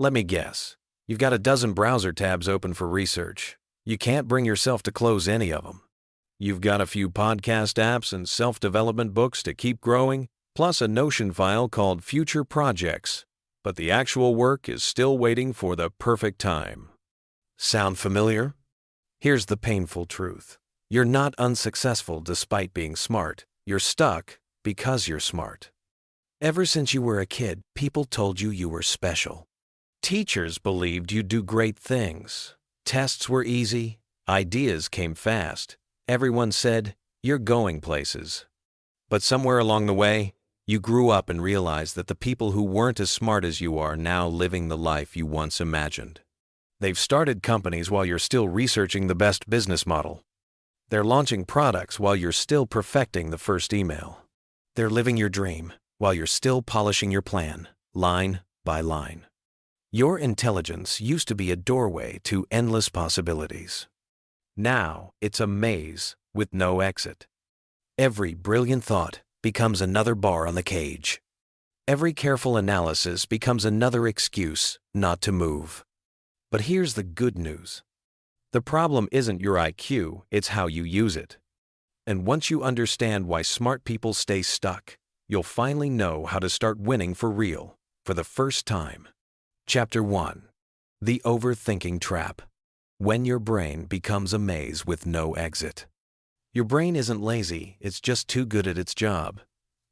Let me guess. You've got a dozen browser tabs open for research. You can't bring yourself to close any of them. You've got a few podcast apps and self-development books to keep growing, plus a Notion file called Future Projects. But the actual work is still waiting for the perfect time. Sound familiar? Here's the painful truth. You're not unsuccessful despite being smart. You're stuck because you're smart. Ever since you were a kid, people told you were special. Teachers believed you'd do great things. Tests were easy. Ideas came fast. Everyone said, "You're going places." But somewhere along the way, you grew up and realized that the people who weren't as smart as you are now living the life you once imagined. They've started companies while you're still researching the best business model. They're launching products while you're still perfecting the first email. They're living your dream while you're still polishing your plan, line by line. Your intelligence used to be a doorway to endless possibilities. Now it's a maze with no exit. Every brilliant thought becomes another bar on the cage. Every careful analysis becomes another excuse not to move. But here's the good news. The problem isn't your IQ, it's how you use it. And once you understand why smart people stay stuck, you'll finally know how to start winning for real, for the first time. Chapter 1. The Overthinking Trap. When your brain becomes a maze with no exit. Your brain isn't lazy, it's just too good at its job.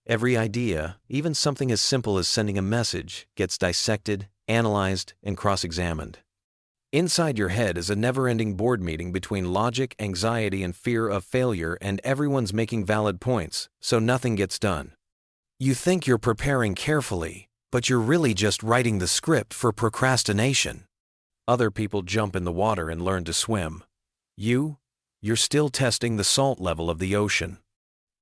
Every idea, even something as simple as sending a message, gets dissected, analyzed, and cross-examined. Inside your head is a never-ending board meeting between logic, anxiety, and fear of failure, and everyone's making valid points, so nothing gets done. You think you're preparing carefully, but you're really just writing the script for procrastination. Other people jump in the water and learn to swim. You're still testing the salt level of the ocean.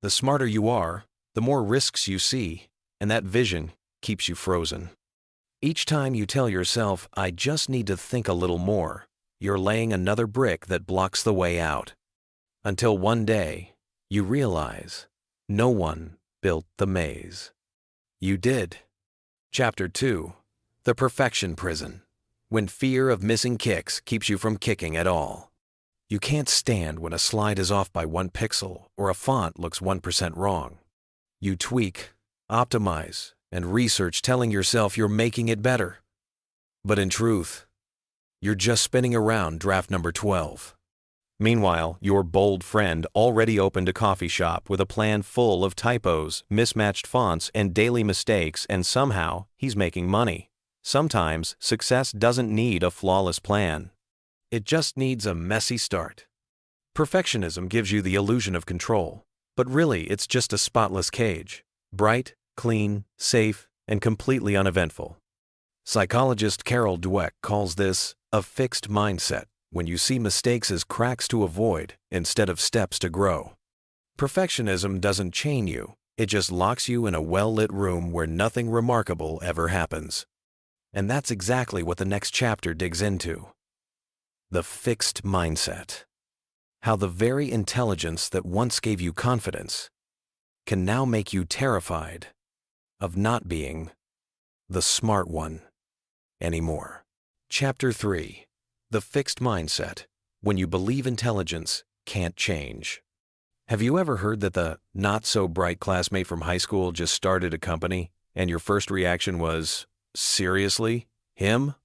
The smarter you are, the more risks you see, and that vision keeps you frozen. Each time you tell yourself, "I just need to think a little more," you're laying another brick that blocks the way out. Until one day, you realize, no one built the maze. You did. Chapter 2. The Perfection Prison. When fear of missing kicks keeps you from kicking at all. You can't stand when a slide is off by 1 pixel or a font looks 1% wrong. You tweak, optimize, and research telling yourself you're making it better. But in truth, you're just spinning around draft number 12. Meanwhile, your bold friend already opened a coffee shop with a plan full of typos, mismatched fonts, and daily mistakes, and somehow he's making money. Sometimes success doesn't need a flawless plan. It just needs a messy start. Perfectionism gives you the illusion of control, but really it's just a spotless cage. Bright, clean, safe, and completely uneventful. Psychologist Carol Dweck calls this a fixed mindset, when you see mistakes as cracks to avoid instead of steps to grow. Perfectionism doesn't chain you, it just locks you in a well-lit room where nothing remarkable ever happens. And that's exactly what the next chapter digs into. The fixed mindset. How the very intelligence that once gave you confidence can now make you terrified of not being the smart one anymore. Chapter 3. The Fixed Mindset. When you believe intelligence can't change. Have you ever heard that the not-so-bright classmate from high school just started a company, and your first reaction was, "Seriously? Him?"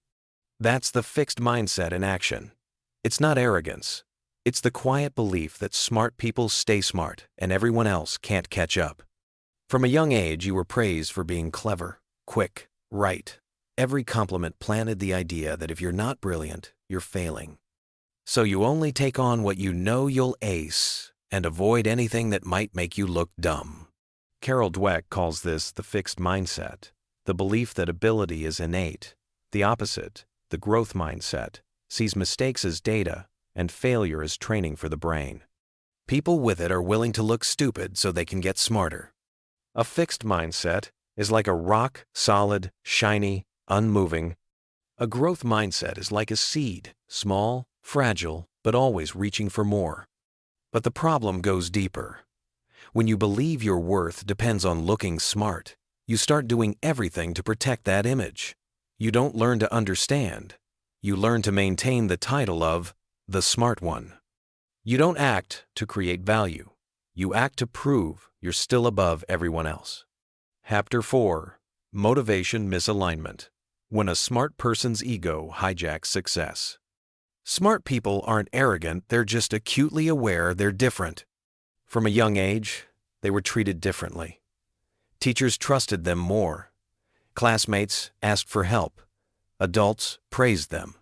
That's the fixed mindset in action. It's not arrogance. It's the quiet belief that smart people stay smart and everyone else can't catch up. From a young age, you were praised for being clever, quick, right. Every compliment planted the idea that if you're not brilliant, you're failing. So you only take on what you know you'll ace and avoid anything that might make you look dumb. Carol Dweck calls this the fixed mindset, the belief that ability is innate. The opposite, the growth mindset, sees mistakes as data and failure as training for the brain. People with it are willing to look stupid so they can get smarter. A fixed mindset is like a rock, solid, shiny, unmoving. A growth mindset is like a seed, small, fragile, but always reaching for more. But the problem goes deeper. When you believe your worth depends on looking smart, you start doing everything to protect that image. You don't learn to understand. You learn to maintain the title of the smart one. You don't act to create value. You act to prove you're still above everyone else. Chapter 4. Motivation Misalignment. When a smart person's ego hijacks success. Smart people aren't arrogant, they're just acutely aware they're different. From a young age, they were treated differently. Teachers trusted them more. Classmates asked for help. Adults praised them.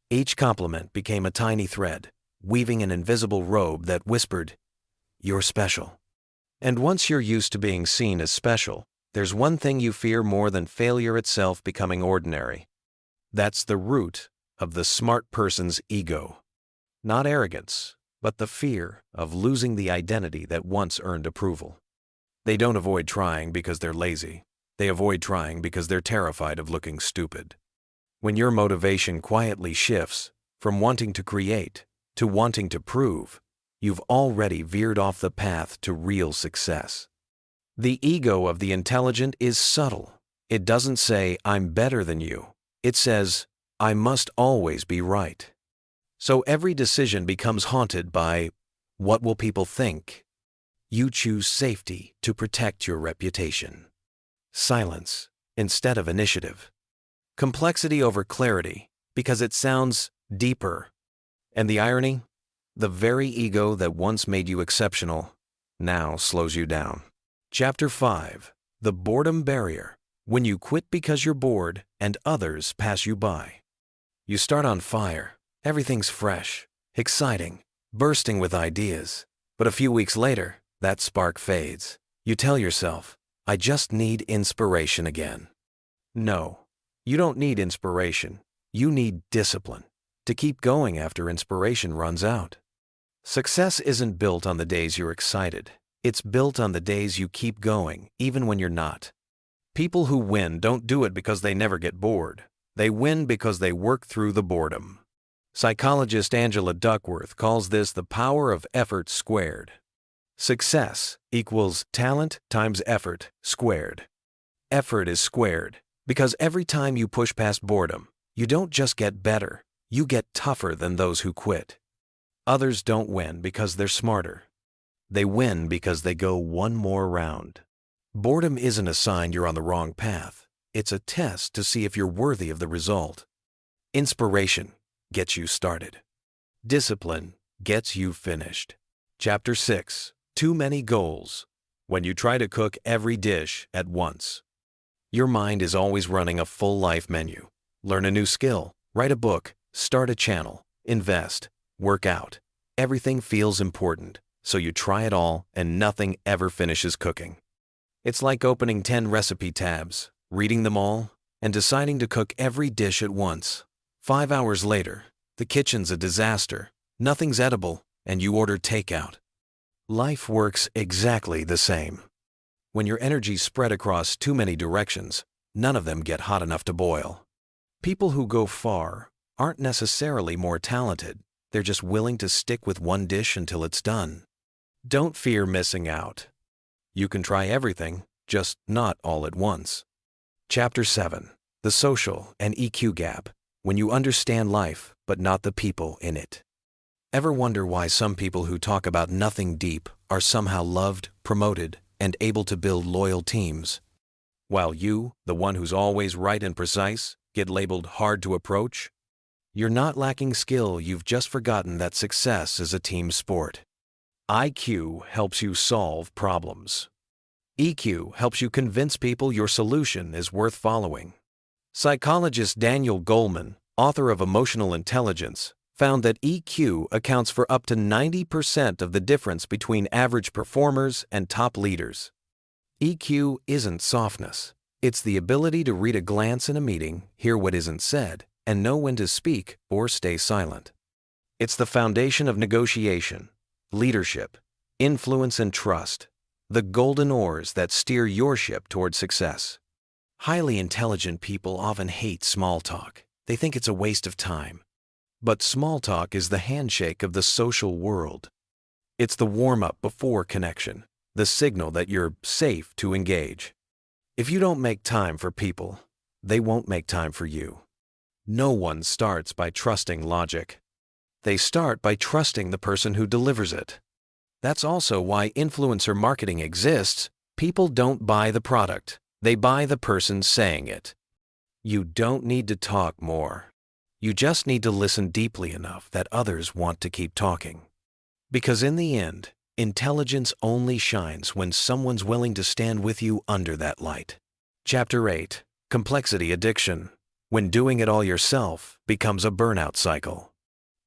Each compliment became a tiny thread, weaving an invisible robe that whispered, "You're special." And once you're used to being seen as special, there's one thing you fear more than failure itself becoming ordinary. That's the root of the smart person's ego. Not arrogance, but the fear of losing the identity that once earned approval. They don't avoid trying because they're lazy. They avoid trying because they're terrified of looking stupid. When your motivation quietly shifts from wanting to create to wanting to prove, you've already veered off the path to real success. The ego of the intelligent is subtle. It doesn't say, "I'm better than you." It says, "I must always be right." So every decision becomes haunted by, "What will people think?" You choose safety to protect your reputation. Silence instead of initiative. Complexity over clarity because it sounds deeper. And the irony? The very ego that once made you exceptional now slows you down. Chapter 5. The Boredom Barrier. When you quit because you're bored and others pass you by. You start on fire. Everything's fresh, exciting, bursting with ideas. But a few weeks later, that spark fades. You tell yourself, "I just need inspiration again." No. You don't need inspiration. You need discipline to keep going after inspiration runs out. Success isn't built on the days you're excited. It's built on the days you keep going, even when you're not. People who win don't do it because they never get bored. They win because they work through the boredom. Psychologist Angela Duckworth calls this the power of effort squared. Success equals talent times effort squared. Effort is squared because every time you push past boredom, you don't just get better, you get tougher than those who quit. Others don't win because they're smarter. They win because they go one more round. Boredom isn't a sign you're on the wrong path. It's a test to see if you're worthy of the result. Inspiration gets you started. Discipline gets you finished. Chapter 6. Too many goals. When you try to cook every dish at once. Your mind is always running a full life menu. Learn a new skill, write a book, start a channel, invest, work out. Everything feels important, so you try it all and nothing ever finishes cooking. It's like opening 10 recipe tabs, reading them all, and deciding to cook every dish at once. 5 hours later, the kitchen's a disaster, nothing's edible, and you order takeout. Life works exactly the same. When your energy's spread across too many directions, none of them get hot enough to boil. People who go far aren't necessarily more talented, they're just willing to stick with one dish until it's done. Don't fear missing out. You can try everything, just not all at once. Chapter 7. The Social and EQ Gap. When you understand life, but not the people in it. Ever wonder why some people who talk about nothing deep are somehow loved, promoted, and able to build loyal teams? While you, the one who's always right and precise, get labeled hard to approach? You're not lacking skill, you've just forgotten that success is a team sport. IQ helps you solve problems. EQ helps you convince people your solution is worth following. Psychologist Daniel Goleman, author of Emotional Intelligence, found that EQ accounts for up to 90% of the difference between average performers and top leaders. EQ isn't softness. It's the ability to read a glance in a meeting, hear what isn't said, and know when to speak or stay silent. It's the foundation of negotiation, leadership, influence, and trust, the golden oars that steer your ship toward success. Highly intelligent people often hate small talk. They think it's a waste of time. But small talk is the handshake of the social world. It's the warm-up before connection, the signal that you're safe to engage. If you don't make time for people, they won't make time for you. No one starts by trusting logic. They start by trusting the person who delivers it. That's also why influencer marketing exists. People don't buy the product, they buy the person saying it. You don't need to talk more. You just need to listen deeply enough that others want to keep talking. Because in the end, intelligence only shines when someone's willing to stand with you under that light. Chapter 8. Complexity Addiction. When doing it all yourself becomes a burnout cycle.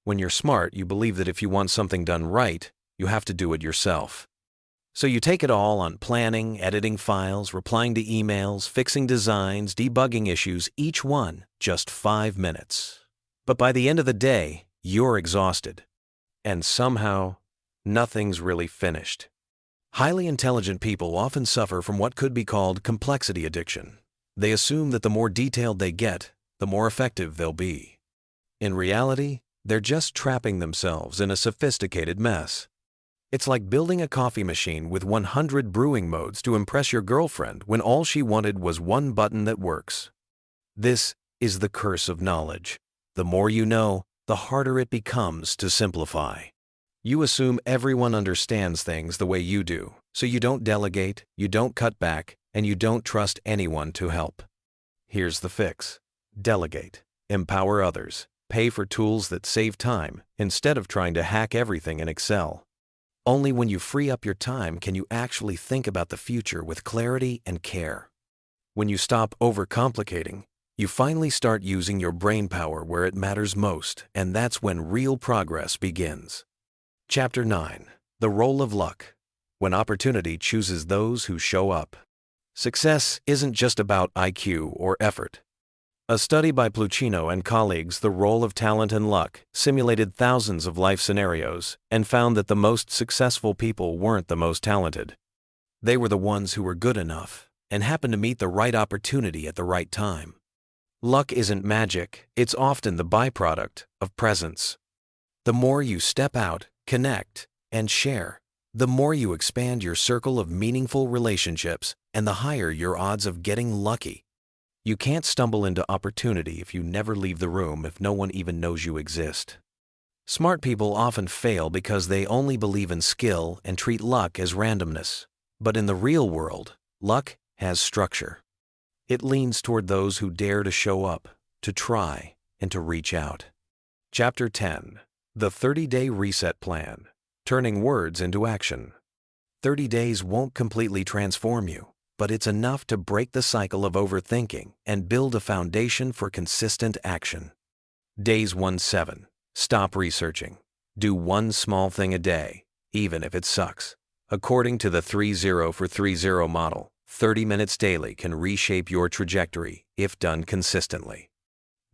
When you're smart, you believe that if you want something done right, you have to do it yourself. So you take it all on planning, editing files, replying to emails, fixing designs, debugging issues, each one just 5 minutes. But by the end of the day, you're exhausted. And somehow, nothing's really finished. Highly intelligent people often suffer from what could be called complexity addiction. They assume that the more detailed they get, the more effective they'll be. In reality, they're just trapping themselves in a sophisticated mess. It's like building a coffee machine with 100 brewing modes to impress your girlfriend when all she wanted was one button that works. This is the curse of knowledge. The more you know, the harder it becomes to simplify. You assume everyone understands things the way you do, so you don't delegate, you don't cut back, and you don't trust anyone to help. Here's the fix. Delegate. Empower others. Pay for tools that save time instead of trying to hack everything in Excel. Only when you free up your time can you actually think about the future with clarity and care. When you stop overcomplicating, you finally start using your brain power where it matters most, and that's when real progress begins. Chapter 9. The Role of Luck. When opportunity chooses those who show up. Success isn't just about IQ or effort. A study by Pluchino and colleagues, The Role of Talent and Luck, simulated thousands of life scenarios and found that the most successful people weren't the most talented. They were the ones who were good enough and happened to meet the right opportunity at the right time. Luck isn't magic, it's often the byproduct of presence. The more you step out, connect, and share, the more you expand your circle of meaningful relationships and the higher your odds of getting lucky. You can't stumble into opportunity if you never leave the room, if no one even knows you exist. Smart people often fail because they only believe in skill and treat luck as randomness. But in the real world, luck has structure. It leans toward those who dare to show up, to try, and to reach out. Chapter 10. The 30-Day Reset Plan. Turning words into action. 30 days won't completely transform you, but it's enough to break the cycle of overthinking and build a foundation for consistent action. Days 1-7. Stop researching. Do one small thing a day, even if it sucks. According to the 30 for 30 model, 30 minutes daily can reshape your trajectory if done consistently.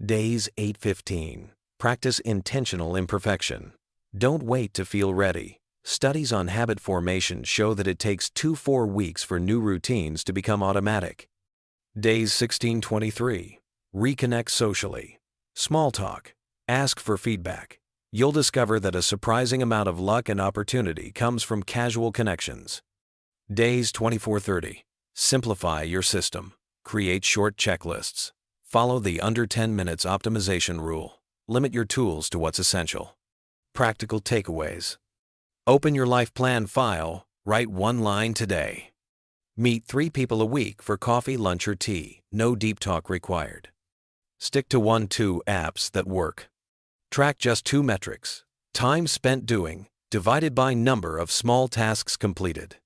Days 8-15. Practice intentional imperfection. Don't wait to feel ready. Studies on habit formation show that it takes 2-4 weeks for new routines to become automatic. Days 16-23. Reconnect socially. Small talk. Ask for feedback. You'll discover that a surprising amount of luck and opportunity comes from casual connections. Days 24-30. Simplify your system. Create short checklists. Follow the under 10 minutes optimization rule. Limit your tools to what's essential. Practical takeaways. Open your life plan file, write one line today. Meet 3 people a week for coffee, lunch, or tea. No deep talk required. Stick to 1-2 apps that work. Track just 2 metrics. Time spent doing, divided by number of small tasks completed.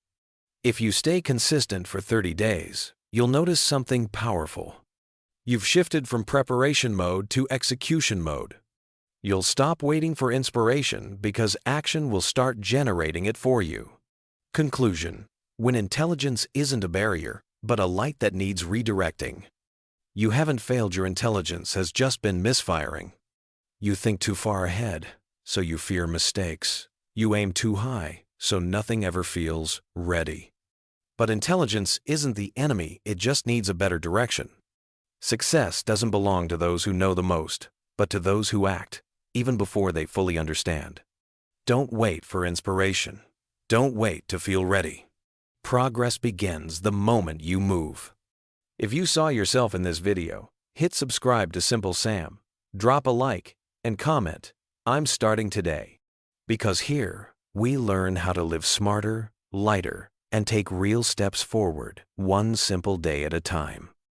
If you stay consistent for 30 days, you'll notice something powerful. You've shifted from preparation mode to execution mode. You'll stop waiting for inspiration because action will start generating it for you. Conclusion. When intelligence isn't a barrier, but a light that needs redirecting. You haven't failed, your intelligence has just been misfiring. You think too far ahead, so you fear mistakes. You aim too high, so nothing ever feels ready. But intelligence isn't the enemy, it just needs a better direction. Success doesn't belong to those who know the most, but to those who act, even before they fully understand. Don't wait for inspiration. Don't wait to feel ready. Progress begins the moment you move. If you saw yourself in this video, hit subscribe to Simple Sam, drop a like, and comment, "I'm starting today." Because here, we learn how to live smarter, lighter, and take real steps forward, one simple day at a time.